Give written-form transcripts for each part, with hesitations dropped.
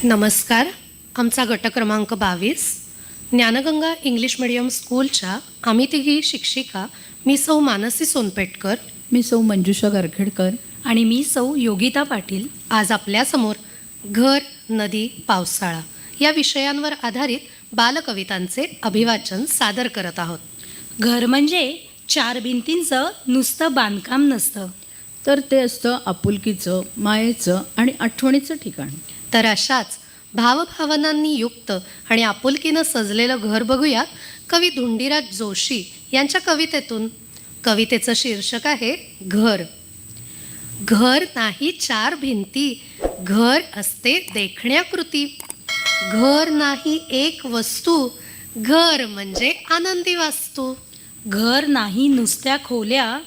नमस्कार. आमचा गट क्रमांक 22 ज्ञानगंगा इंग्लिश मीडियम स्कूलच्या आम्ही तिघी शिक्षिका, मी सौ मानसी सोनपेटकर, मी सौ मंजुषा गारखेडकर आणि मी सौ योगिता पाटील आज आपल्यासमोर घर, नदी, पावसाळा या विषयांवर आधारित बालकवितांचे अभिवाचन सादर करत आहोत. घर म्हणजे चार भिंतींचं नुसतं बांधकाम नसतं, तर ते असतं आपुलकीचं, मायेचं आणि आठवणीचं ठिकाण. तर अशाच भावभावनांनी युक्त आणि आपुलकीनं सजलेलं घर बघूयात कवी धुंडीराज जोशी यांच्या कवितेतून. कवितेचं शीर्षक आहे घर. घर नाही चार भिंती, घर असते देखण्याकृती. घर नाही एक वस्तू, घर म्हणजे आनंदी वास्तू. घर नाही नुसत्या खोल्या,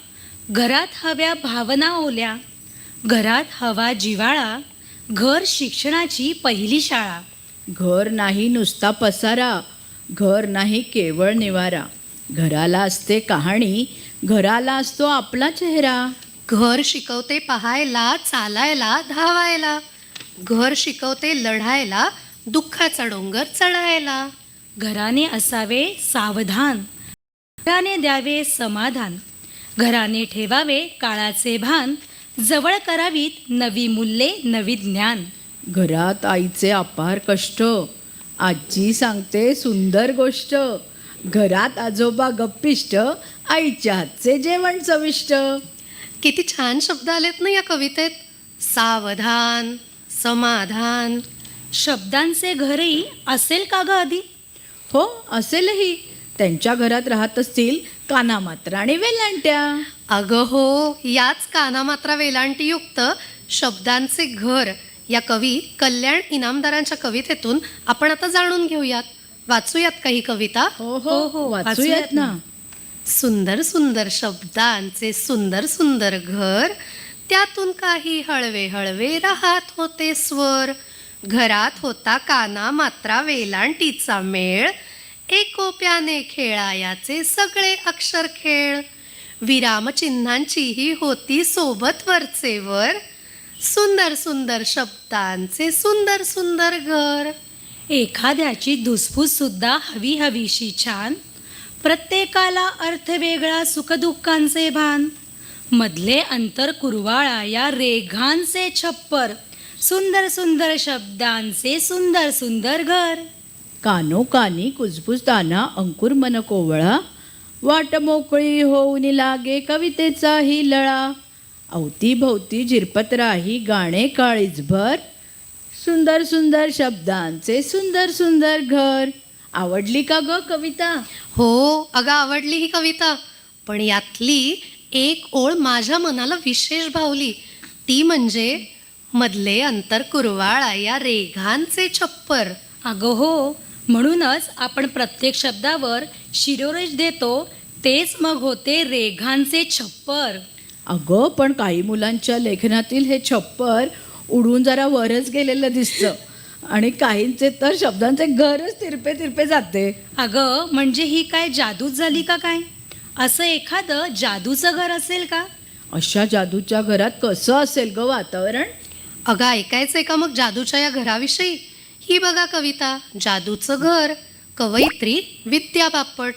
घरात हव्या भावना ओल्या. घरात हवा जिव्हाळा, घर शिक्षणाची पहिली शाळा. घर नाही नुसता पसारा, घर नाही केवळ निवारा. घराला असते कहाणी, घराला असतो आपला चेहरा. घर शिकवते पाहायला, चालायला, धावायला. घर शिकवते लढायला, दुःखाचा डोंगर चढायला. घराने असावे सावधान, घराने द्यावे समाधान. घराने ठेवावे काळाचे भान, जवळ करावीत नवी मूल्ये, नवी ज्ञान. घरात आईचे अपार कष्ट, आजी सांगते सुंदर गोष्ट. घरात आजोबा गप्पिष्ट, आईच्या हातचे जेवण चविष्ट. किती छान शब्द आलेत ना या कवितेत. सावधान, समाधान. शब्दांचे घरही असेल का ग आधी? हो, असेलही. त्यांच्या घरात राहत असतील कानामात्रा आणि वेलांट्या. अगं हो, याच कानामात्रा वेलांटीयुक्त शब्दांचे घर या कवी कल्याण इनामदारांच्या कवितेतून आपण आता जाणून घेऊयात. वाचूयात काही कविता. हो हो हो, वाचूयात ना. सुंदर सुंदर शब्दांचे सुंदर सुंदर घर, त्यातून काही हळवे हळवे राहत होते स्वर. घरात होता काना मात्रा वेलांटीचा मेळ, एकोप्याने खेळायाचे सगळे अक्षर खेळ. विरामचिन्हांचीही होती सोबत वरचे वर, सुंदर सुंदर शब्दांचे सुंदर सुंदर घर. एखाद्याची धुसफूस सुद्धा हवी हवीशी छान, प्रत्येकाला अर्थ वेगळा सुखदुःखांचे भान. मधले अंतर कुरवाळा या रेघांचे छप्पर, सुंदर सुंदर शब्दांचे सुंदर सुंदर घर. कानोकानी कुजबुजताना अंकुर मन कोवळा, वाट मोकळी होऊन लागे कवितेचाही लळा. अवतीभोवती झिरपत राही गाणे काळीजभर, सुंदर सुंदर शब्दांचे सुंदर सुंदर घर. आवडली का ग कविता? हो अगं, आवडली ही कविता. पण यातली एक ओळ माझ्या मनाला विशेष भावली. ती म्हणजे मधले अंतर कुरवाळा या रेघांचे छप्पर. अगं हो, म्हणूनच आपण प्रत्येक शब्दावर शिरोरेष देतो, तेच मग होते रेघांचे छप्पर. अगं, पण काही मुलांच्या लेखनातील हे छप्पर उडून जरा वरच गेलेलं दिसतं आणि काहींचे तर शब्दांचे घरच तिरपे तिरपे जाते. अगं, म्हणजे ही काय जादूच झाली का काय? असं एखादं जादूचं घर असेल का? अशा जादूच्या घरात कसं असेल ग वातावरण? अगं, ऐकायचंय का मग जादूच्या या घराविषयी? ही बघा कविता, जादूचं घर. कवयित्री विद्या बापट.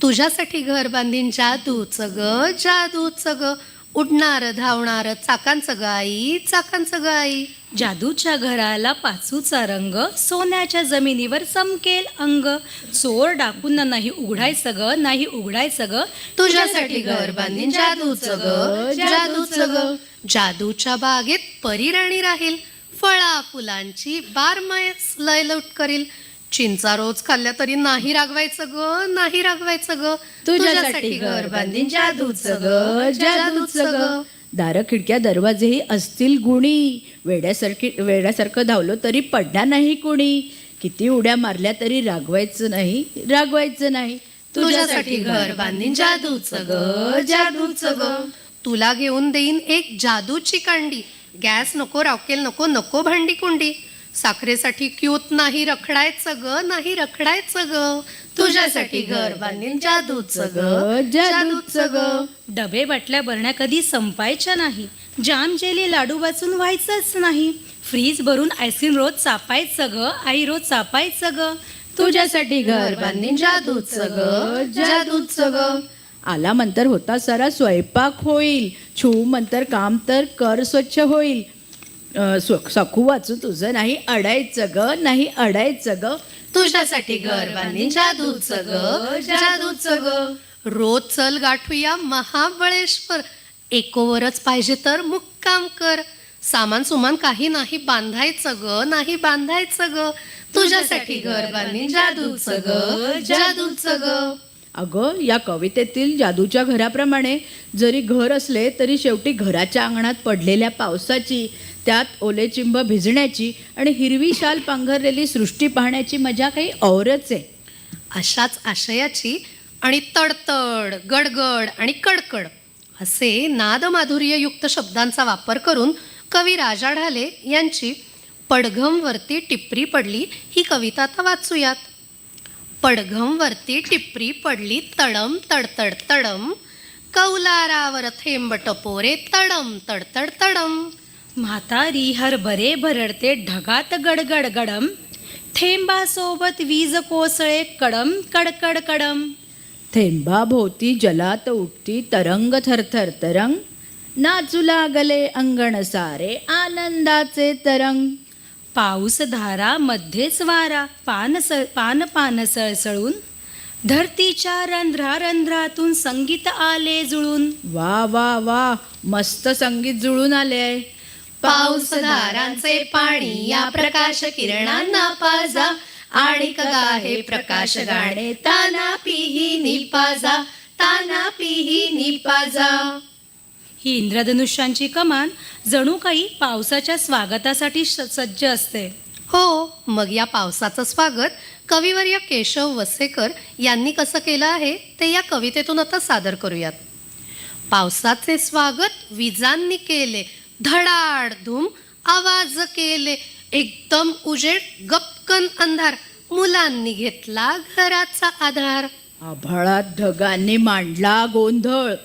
तुझ्यासाठी घर बांधीन जादूचं ग, जादूचं ग. उडणार धावणार चाकांचं गाई, चाकांचं गाई. जादूच्या घराला पाचूचा रंग, सोन्याच्या जमिनीवर चमकेल अंग. चोर डाकून नाही उघडायचं ग, नाही उघडायचं ग. तुझ्यासाठी घर बांधीन जादूचं ग, जादूचं ग. जादूच्या बागेत परीराणी राहील, फळा फुलांची बारमाय लयलूट करील. चिंचा रोज खाल्ल्या तरी नाही रागवायचं ग, नाही रागवायचं ग. तुझ्यासाठी घर बांधीन जादूचं ग, जादूचं ग. दारं खिडक्या दरवाजेही असतील गुणी, वेड्यासारखं धावलो तरी पडणार नाही कुणी. किती उड्या मारल्या तरी रागवायचं नाही, रागवायचं नाही. तुझ्यासाठी घर बांधीन जादूचं ग, जादूचं ग. तुला घेऊन देईन एक जादूची कांडी, गॅस नको, रॉकेल नको, नको भांडी कुंडी. साखरेसाठी क्यूत नाही रखडायचं ग, नाही रखडायचं ग. तुझ्यासाठी घर बांधीन जादूचं ग, जादूचं ग. डबे बाटल्या बरण्या कधी संपायच्या नाही, जाम जेली लाडू वाचून व्हायचंच नाही. फ्रीज भरून आईस्क्रीम रोज चापायचं ग आई, रोज चापायचं ग. तुझ्यासाठी घर बांधीन जादूचं ग, जादूचं ग. आला मंतर होता सारा स्वयंपाक होईल, छू मंतर काम तर कर स्वच्छ होईल. सखू वाचू तुझं नाही अडायचं ग, नाही अडायचं ग. तुझ्यासाठी घर बांधीन जादूचं ग, जादूचं ग. रोज चल गाठूया महाबळेश्वर, एकोवरच पाहिजे तर मुक्काम कर. सामान सुमान काही नाही बांधायचं ग, नाही बांधायचं ग. तुझ्यासाठी घर बांधीन जादूचं ग, जादूचं ग. अगं, या कवितेतील जादूच्या घराप्रमाणे जरी घर असले तरी शेवटी घराच्या अंगणात पडलेल्या पावसाची, त्यात ओले चिंब भिजण्याची आणि हिरवी शाल पांघरलेली सृष्टी पाहण्याची मजा काही औरच आहे. अशाच आशयाची आणि तडतड, गडगड आणि कडकड असे नादमाधुर्ययुक्त शब्दांचा वापर करून कवी राजा ढाले यांची पडघमवरती टिपरी पडली ही कविता आता वाचूयात. पडघमवरती टिपरी पडली तडम तडतड तडम, कौलारावर थेंब टपोरे तडम तडतड तडम. म्हातारी हरभरे भरडते ढगात गडगड गडम, थेंबासोबत वीज कोसळे कडम कडकड कडम. थेंबाभोवती जलात उठती तरंग थरथर तरंग, नाचू लागले अंगण सारे आनंदाचे तरंग. पाऊस धारा मध्येच वारा, पान पान सळसळून, धरतीच्या रंध्रा रंध्रातून संगीत आले जुळून. वा वा वा, मस्त संगीत जुळून आले. पाऊस धारांचे पाणी या प्रकाश किरणांना पाजा, आणि कगा हे प्रकाश गाणे ताना पिही निपाजा, ताना पिही निपाजा. ही इंद्रधनुष्यांची कमान जणू काही पावसाच्या स्वागतासाठी सज्ज असते. हो, मग या पावसाचं स्वागत कविवर्य केशव वसेकर यांनी कसं केलं आहे ते या कवितेतून आता सादर करूयात. पावसाचे स्वागत विजांनी केले, धडाडधूम आवाज केले, एकदम उजेड गपकन अंधार, मुलांनी घेतला घराचा आधार. आभाळात ढगांनी मांडला गोंधळ,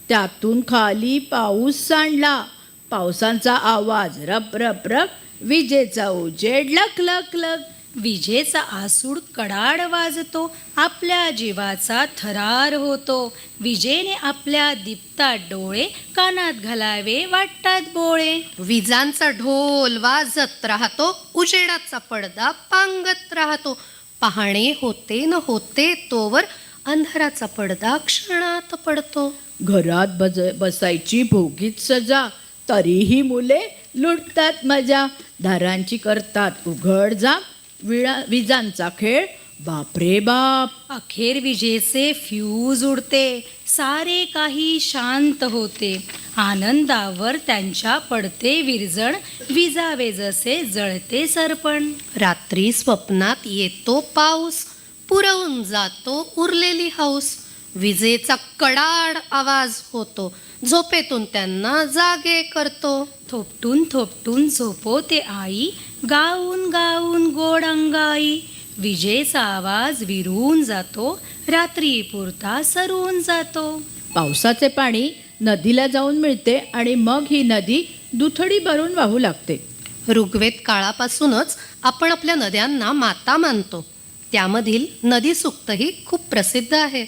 त्यातून खाली पाऊस सांडला. पावसांचा आवाज रप रप रप, विजेचा उजेड लख लख लख. विजेचा आसूड कडाड वाजतो, आपल्या जीवाचा थरार होतो. विजेने आपल्या दीप्तात डोळे, कानात घालावे वाटतात बोळे. विजांचा ढोल वाजत राहतो, उजेडाचा पडदा पांगत राहतो. पाहणे होते न होते तोवर अंधाराचा पडदा क्षणात पडतो. घरात बसायची भोगीत सजा, तरीही मुले लुटतात मजा. दारांची करतात उघड जा, विजांचा खेळ बापरे बाप. अखेर विजेचे फ्यूज उडते, सारे काही शांत होते. आनंदावर त्यांच्या पडते विरजण, विजावे जसे जळते सरपण. रात्री स्वप्नात येतो पाऊस, पुरवून जातो उरलेली हौस. विजेचा कडाड आवाज होतो, झोपेतून त्यांना जागे करतो. थोपटून थोपटून झोपवते आई, गाऊन गाऊन गोड अंगाई. विजेचा आवाज विरून जातो, रात्री पुरता सरून जातो. पावसाचे पाणी नदीला जाऊन मिळते आणि मग ही नदी दुथडी भरून वाहू लागते. ऋग्वेद काळापासूनच आपण आपल्या नद्यांना माता मानतो. त्यामधील नदी सूक्तही खूप प्रसिद्ध आहे.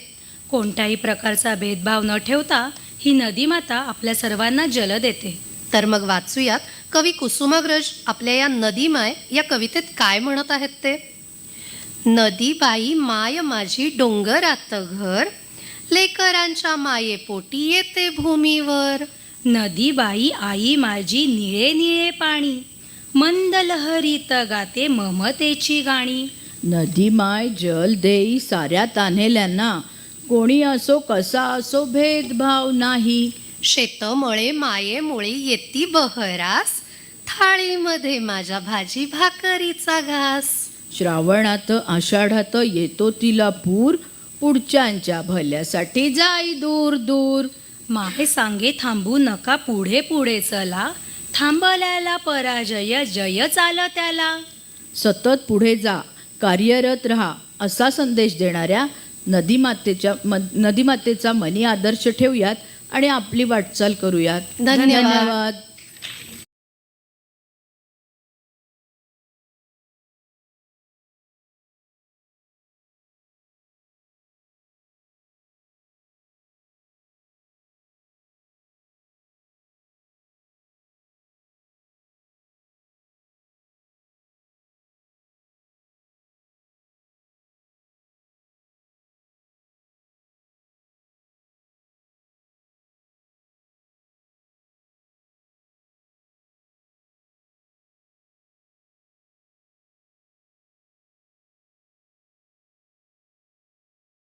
कोणत्याही प्रकारचा भेदभाव न ठेवता ही नदी माता आपल्या सर्वांना जल देते. तर मग वाचूयात कवी कुसुमाग्रज आपल्या या नदीमाय या कवितेत काय म्हणत आहेत ते. नदीबाई माय माझी डोंगरात घर, लेकरांच्या मायेपोटी येते भूमीवर. नदीबाई आई माझी निळे निळे पाणी, मंद लहरीत गाते ममतेची गाणी. नदी माय जल देई साऱ्या तान्हेल्यांना, कोणी असो कसा असो भेदभाव नाही. शेतमळे मायेमुळे येती बहरास, थाळीमध्ये माझ्या भाजी भाकरीचा घास. श्रावणात आषाढात येतो तिला पूर, पुढच्यांच्या भल्यासाठी जाई दूर दूर. माहे सांगे थांबू नका पुढे पुढे चला, थांबल्याला पराजय जय चाल त्याला. सतत पुढे जा, कार्यरत राहा असा संदेश देणाऱ्या नदीमातेचा मनी आदर्श ठेवूयात आणि आपली वाटचाल करूयात. धन्यवाद. धन्यवाद.